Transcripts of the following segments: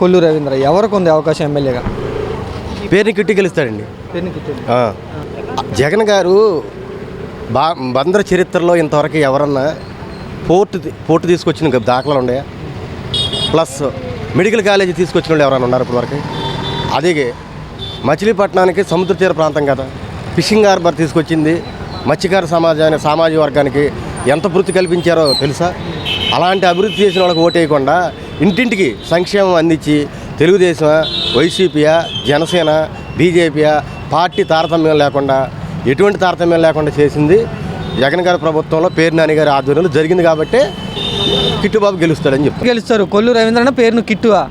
కొల్లు రవీంద్ర ఎవరికి ఉంది అవకాశం ఎమ్మెల్యేగా? పేరుని కిట్టి గెలుస్తాడండి. పేరుని కిట్టు. జగన్ గారు బందర్ చరిత్రలో ఇంతవరకు ఎవరన్నా పోర్టు తీసుకొచ్చిన దాఖలాలు ఉన్నాయా? ప్లస్ మెడికల్ కాలేజీ తీసుకొచ్చిన వాళ్ళు ఎవరైనా ఉన్నారు ఇప్పటివరకు? అదే మచిలీపట్నానికి సముద్ర తీర ప్రాంతం కదా, ఫిషింగ్ హార్బర్ తీసుకొచ్చింది. మత్స్యకార సామాజిక వర్గానికి ఎంత వృత్తి కల్పించారో తెలుసా? అలాంటి అభివృద్ధి చేసిన వాళ్ళకి ఓటేయకుండా ఇంటింటికి సంక్షేమం అందించి తెలుగుదేశం, వైసీపీయా, జనసేన, బీజేపీయా పార్టీ తారతమ్యం లేకుండా, ఎటువంటి తారతమ్యం లేకుండా చేసింది జగన్ గారి ప్రభుత్వంలో పేరు నాని గారి ఆధ్వర్యంలో జరిగింది. కాబట్టి కిట్టుబాబు గెలుస్తాడని చెప్పి గెలుస్తారు. కొల్లు రవీంద్ర పేరును కిట్టువా?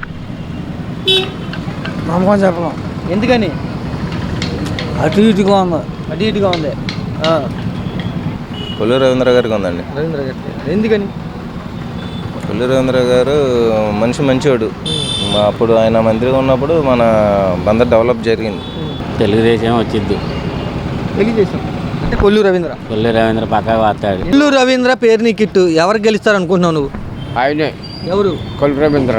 నమ్మకం చెప్పడం. ఎందుకని? అటు ఇటుగా ఉంది. అటు ఇటుగా ఉంది. కొల్లు రవీంద్ర గారికి ఉందండి. రవీంద్ర గారికి ఎందుకని? కొల్లు రవీంద్ర గారు మంచివాడు. అప్పుడు ఆయన మంత్రిగా ఉన్నప్పుడు మన బందర్ డెవలప్ జరిగింది. తెలుగుదేశం వచ్చింది. తెలుగుదేశం అంటే కొల్లు రవీంద్ర పక్కా వాతాడు. కొల్లు రవీంద్ర పేరుని కిట్టు ఎవరు గెలుస్తారు అనుకుంటున్నావు నువ్వు? ఆయనే. ఎవరు? కొల్లు రవీంద్ర.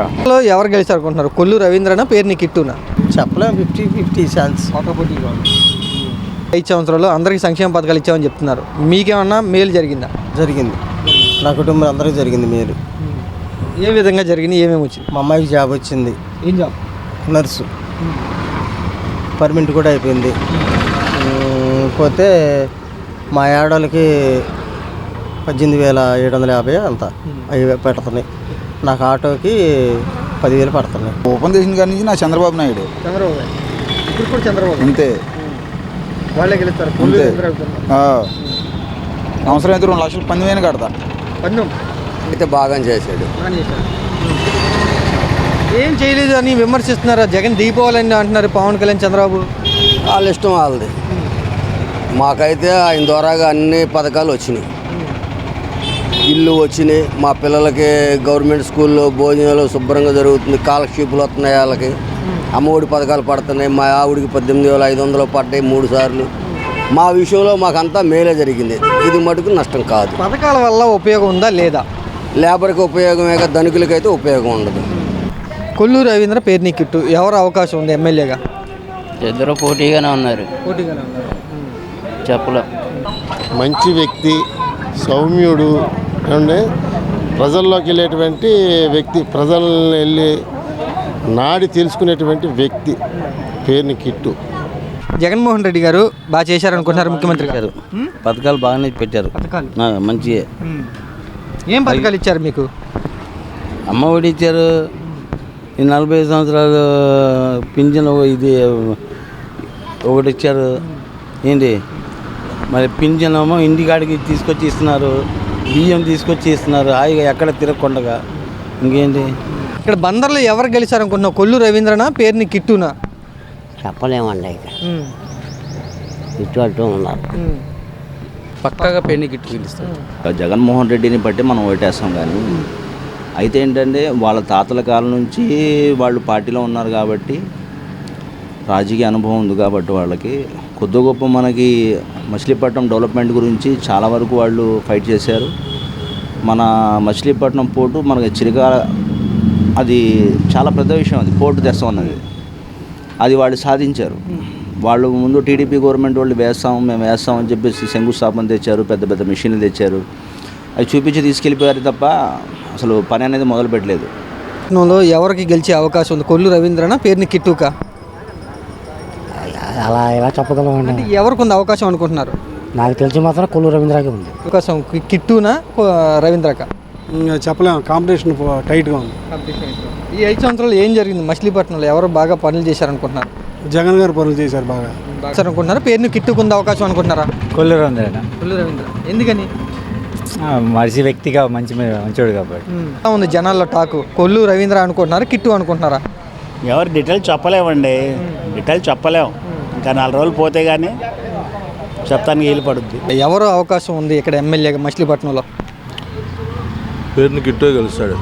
ఎవరు గెలుస్తారు అనుకుంటున్నారు? కొల్లు రవీంద్రనా పేరుని కిట్టునా? చెప్పలేం. 50-50 ఛాన్స్. 5 సంవత్సరాలు అందరికీ సంక్షేమ పథకాలు ఇచ్చామని చెప్తున్నారు. మీకేమన్నా మేలు జరిగిందా? జరిగింది. నా కుటుంబం అందరికీ జరిగింది మేలు. ఏ విధంగా జరిగింది? ఏమేమి వచ్చింది? మా అమ్మాయికి జాబ్ వచ్చింది. ఏం జాబ్? నర్సు. పర్మనెంట్ కూడా అయిపోయింది. పోతే మా ఏడాళ్ళకి 18,750 అంత అవి పెడుతున్నాయి. నాకు ఆటోకి 10,000 పడుతున్నాయి. ఓపెన్ చేసిన కాడి నుంచి నా చంద్రబాబు నాయుడు. ఇప్పుడు కూడా చంద్రబాబు అంతే. వాళ్ళే గెలుస్తారు. అవసరం అయితే 2 లక్షలు 10,000 కడతా. అయితే బాగా చేశాడు. ఏం చేయలేదు అని విమర్శిస్తున్నారా? జగన్ దీపావళి అంటున్నారు పవన్ కళ్యాణ్, చంద్రబాబు. వాళ్ళ ఇష్టం వాళ్ళది. మాకైతే ఆయన ద్వారాగా అన్ని పథకాలు వచ్చినాయి. ఇల్లు వచ్చినాయి. మా పిల్లలకి గవర్నమెంట్ స్కూల్లో భోజనాలు శుభ్రంగా జరుగుతుంది. స్కాలర్షిప్లు వస్తున్నాయి. వాళ్ళకి అమ్మఒడి పథకాలు పడుతున్నాయి. మా ఆవిడికి 18,500 పడ్డాయి 3 సార్లు. మా విషయంలో మాకంతా మేలే జరిగింది. ఇది మటుకు నష్టం కాదు. పథకాల వల్ల ఉపయోగం ఉందా లేదా? లేబర్కి ఉపయోగమే, ధనికులకైతే ఉపయోగం ఉండదు. కొల్లు రవీంద్ర పేరుని కిట్టు ఎవరు అవకాశం ఉంది ఎమ్మెల్యేగా? ఇద్దరు పోటీగానే ఉన్నారు. చెప్పలేం. మంచి వ్యక్తి, సౌమ్యుడు, ఏమంటే ప్రజల్లోకి వెళ్ళేటువంటి వ్యక్తి, ప్రజలను వెళ్ళి నాడి తెలుసుకునేటువంటి వ్యక్తి పేరుని కిట్టు. జగన్మోహన్ రెడ్డి గారు బాగా చేశారనుకుంటున్నారు ముఖ్యమంత్రి గారు. పథకాలు బాగానే పెట్టారు. మంచి ఏం పథకాలు ఇచ్చారు మీకు? అమ్మ ఒడి ఇచ్చారు. ఈ 45 సంవత్సరాలు పింఛన్ ఇది ఒకటి ఇచ్చారు. ఏంటి మరి పింఛన్ ఏమో ఇంటికాడికి తీసుకొచ్చి ఇస్తున్నారు. బియ్యం తీసుకొచ్చి ఇస్తున్నారు. హాయిగా ఎక్కడ తిరగకుండా. ఇంకేంటి? ఇక్కడ బందర్లో ఎవరు గెలిచారనుకుంటున్నావు? కొల్లు రవీంద్రనా పేరుని కిట్టునా? చెప్పలేమండి. ఇటు ఉన్నారు. పక్కాగా పేరుని కిట్టు గెలుస్తారు. జగన్మోహన్ రెడ్డిని బట్టి మనం ఓటేస్తాం. కానీ అయితే ఏంటంటే వాళ్ళ తాతల కాలం నుంచి వాళ్ళు పార్టీలో ఉన్నారు కాబట్టి, రాజకీయ అనుభవం ఉంది కాబట్టి వాళ్ళకి కొద్ది గొప్ప మనకి మచిలీపట్నం డెవలప్మెంట్ గురించి చాలా వరకు వాళ్ళు ఫైట్ చేశారు. మన మచిలీపట్నం పోర్టు మనకి అది చాలా పెద్ద విషయం. అది పోర్టు తెస్తాం అన్నది అది వాళ్ళు సాధించారు. వాళ్ళు ముందు టీడీపీ గవర్నమెంట్ వాళ్ళు మేము వేస్తామని చెప్పేసి శంకుస్థాపన తెచ్చారు. పెద్ద పెద్ద మిషన్లు తెచ్చారు. అవి చూపించి తీసుకెళ్ళిపోయారు తప్ప అసలు పని అనేది మొదలు పెట్టలేదు. ఎవరికి గెలిచే అవకాశం ఉంది? కొల్లు రవీంద్రనా పేరుని కిట్టుకా? అలా ఎలా చెప్పగలమండి. ఎవరికి ఉంది అవకాశం అనుకుంటున్నారు? నాకు తెలిసి మాత్రం కొల్లు రవీంద్రకి ఉంది అవకాశం. కిట్టునా రవీంద్రకా? చెప్పలేము. కాంపిటీషన్ టైట్గా ఉంది. ఈ 5 సంవత్సరాలు ఏం జరిగింది మచిలీపట్నంలో? ఎవరు బాగా పనులు చేశారనుకుంటున్నారు? జగన్ గారు పనులు చేశారు బాగా అనుకుంటున్నారా? పేరుని కిట్టుకుంది అవకాశం అనుకుంటున్నారా? కొల్లు రవీంద్ర. కొల్లు రవీంద్ర ఎందుకని? మనిషి వ్యక్తిగా మంచోడు కాబట్టి ఉంది జనాల్లో టాకు. కొల్లు రవీంద్ర అనుకుంటున్నారా, కిట్టు అనుకుంటున్నారా? ఎవరు డీటెయిల్ చెప్పలేమండి. డీటెయిల్ చెప్పలేము. ఇంకా 4 రోజులు పోతే కానీ చెప్తానికి వీలు పడుద్ది. ఎవరు అవకాశం ఉంది ఇక్కడ ఎమ్మెల్యేగా మచిలీపట్నంలో? పేరుని కిట్టు గెలుస్తాడు.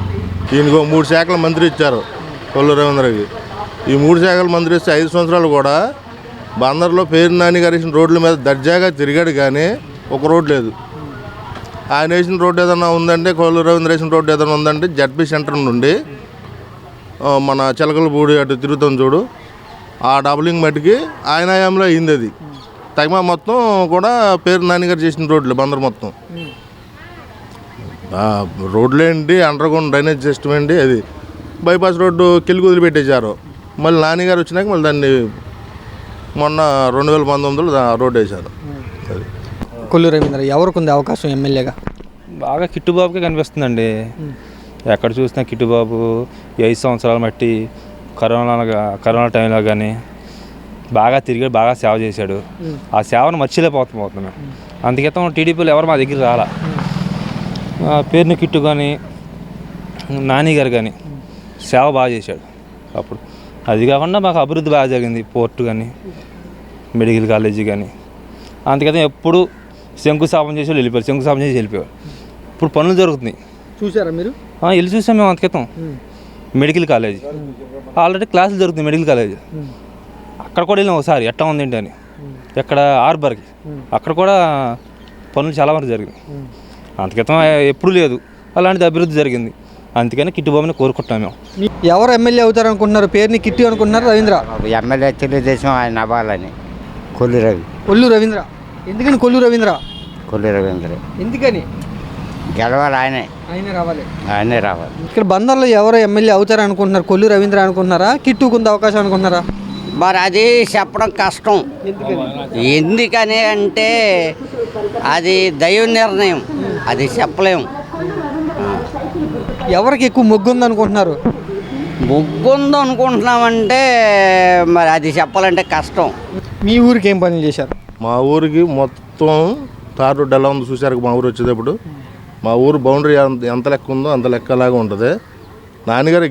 ఈయనకు 3 శాఖల మంత్రి ఇచ్చారు కొల్లు రవీంద్రకి. ఈ 3 శాఖల మంత్రి ఇస్తే 5 సంవత్సరాలు కూడా బందర్లో పేరు నాని గారు వేసిన రోడ్ల మీద దర్జాగా తిరిగాడు. కానీ ఒక రోడ్ లేదు. ఆయన వేసిన రోడ్డు ఏదైనా ఉందంటే, కొల్లు రవీంద్ర వేసిన రోడ్డు ఏదైనా ఉందంటే జడ్పీ సెంటర్ నుండి మన చిలకలపూడి అటు తిరుగుతాం చూడు, ఆ డబలింగ్ మట్టికి ఆయన హయాంలో అయింది అది. తగిమా మొత్తం కూడా పేరు నాని గారు చేసిన రోడ్లు బందర్ మొత్తం. రోడ్లు ఏంటి, అండర్ గ్రౌండ్ డ్రైనేజ్ సిస్టమ్ ఏంటి, అది బైపాస్ రోడ్డు కిల్లు వదిలిపెట్టేశారు. మళ్ళీ నాని గారు వచ్చినాక మళ్ళీ దాన్ని మొన్న 2019లో రోడ్డు వేశారు. అది కొల్లు రవీంద్ర ఎవరికి ఉంది అవకాశం ఎమ్మెల్యేగా? బాగా కిట్టుబాబుకే కనిపిస్తుందండి. ఎక్కడ చూసినా కిట్టుబాబు ఈ 5 సంవత్సరాల మట్టి కరోనా టైంలో కానీ బాగా తిరిగాడు, బాగా సేవ చేశాడు. ఆ సేవను మర్చిపోతున్నాం. అందుకేతం టీడీపీలో ఎవరు మా దగ్గర రాలా. పేరుని కిట్టు కానీ నాని గారు కానీ సేవ బాగా చేశాడు అప్పుడు. అది కాకుండా మాకు అభివృద్ధి బాగా జరిగింది. పోర్టు కానీ మెడికల్ కాలేజీ కానీ. అందుకైతే ఎప్పుడు శంకుస్థాపన చేసి వెళ్ళిపోయారు. ఇప్పుడు పనులు జరుగుతున్నాయి. చూసారా మీరు? వెళ్ళి చూసాం మేము అంతకితం. మెడికల్ కాలేజీ ఆల్రెడీ క్లాసులు జరుగుతున్నాయి. మెడికల్ కాలేజీ అక్కడ కూడా వెళ్ళాం ఒకసారి, ఎట్టా ఉంది ఏంటి అని. ఎక్కడ ఆర్బర్కి అక్కడ కూడా పనులు చాలా వరకు జరిగినాయి. అంతకితం ఎప్పుడు లేదు, అలాంటిది అభివృద్ధి జరిగింది. అందుకని కిట్టుబాబుని కోరుకుంటున్నాం మేము. ఎవరు ఎమ్మెల్యే అవుతారు అనుకుంటున్నారు? పేరుని కిట్టు అనుకుంటున్నారు రవీంద్ర? ఎమ్మెల్యే తెలుగుదేశం ఆయన అవ్వాలని. కొల్లు రవీంద్ర. ఎందుకని కొల్లు రవీంద్ర? కొల్లు రవీంద్ర ఎందుకని? గెలవాలి ఆయనే రావాలి. ఇక్కడ బందర్లో ఎవరు ఎమ్మెల్యే అవుతారు అనుకుంటున్నారు? కొల్లు రవీంద్ర అనుకుంటున్నారా, కిట్టుకుంది అవకాశం అనుకుంటున్నారా? మరి అది చెప్పడం కష్టం. ఎందుకని అంటే అది దైవ నిర్ణయం, అది చెప్పలేము. ఎవరికి ఎక్కువ మొగ్గు ఉంది అనుకుంటున్నారు? ముగ్గుంది అనుకుంటున్నామంటే మరి అది చెప్పాలంటే కష్టం. మీ ఊరికి ఏం పనులు చేశారు? మా ఊరికి మొత్తం తార్ రోడ్డు ఎలా ఉందో చూశారు. మా ఊరు వచ్చేటప్పుడు మా ఊరు బౌండరీ ఎంత లెక్క ఉందో అంత లెక్కలాగా ఉంటుంది. నాన్నగారు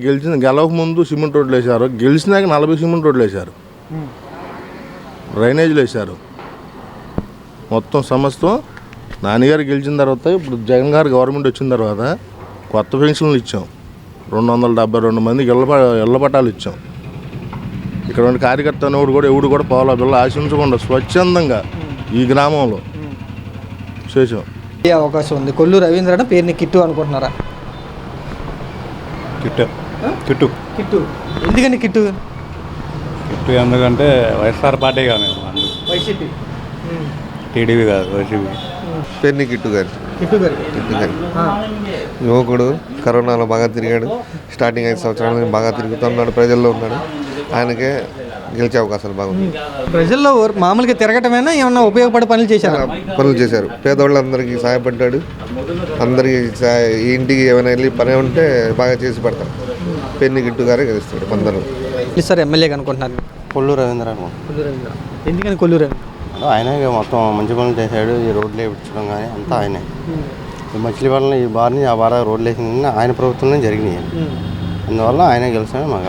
గెలవక ముందు సిమెంట్ రోడ్లు వేశారు, గెలిచినాక 40 సిమెంట్ రోడ్లు వేశారు, డ్రైనేజీలు వేశారు. మొత్తం సమస్తం నాన్నగారు గెలిచిన తర్వాత, ఇప్పుడు జగన్ గారు గవర్నమెంట్ వచ్చిన తర్వాత కొత్త పెన్షన్లు ఇచ్చాం. 272 మందికి ఇళ్ళ పట్టాలు ఇచ్చాం. ఇక్కడ ఉన్న కార్యకర్త అనేవాడు కూడా ఎవడు కూడా పావుల బిళ్ళ ఆశించకుండా స్వచ్ఛందంగా ఈ గ్రామంలో చేసాం. ఏ అవకాశం ఉంది? కొల్లు రవీంద్ర పేరుని కిట్టు అనుకుంటున్నారా? కిట్టు ఎందుకని కిట్టు? ఎందుకంటే వైఎస్ఆర్ పార్టీ కానీ వైసీపీ, టీడీపీ కాదు, వైసీపీ. పేరుని కిట్టు గారు యువకుడు, కరోనాలో బాగా తిరిగాడు. స్టార్టింగ్ 5 సంవత్సరాల నుంచి బాగా తిరుగుతున్నాడు, ప్రజల్లో ఉన్నాడు. ఆయనకే గెలిచే అవకాశాలు బాగుంది. ప్రజల్లో మామూలుగా తిరగటమేనా, ఏమన్నా ఉపయోగపడే పనులు చేశారు? పేదవాళ్ళందరికీ సహాయపడ్డాడు. అందరికీ ఇంటికి ఏమైనా వెళ్ళి పని ఉంటే బాగా చేసి పడతాడు. పేరుని కిట్టు గారే గెలుస్తాడు అందరూ. సార్ ఎమ్మెల్యే అనుకుంటున్నారు? కొల్లు రవీంద్ర. ఎందుకని కొల్లు రవీంద్ర? ఆయనే మొత్తం మంచి పనులు చేశాడు. ఈ రోడ్లు వేయించడం కానీ అంతా ఆయనే. ఈ మచిలీపట్నంలో ఈ బారిని ఆ బాగా రోడ్లు వేసింది ఆయన ప్రభుత్వంలో జరిగినాయి. అందువల్ల ఆయనే గెలిచాడు మాకు.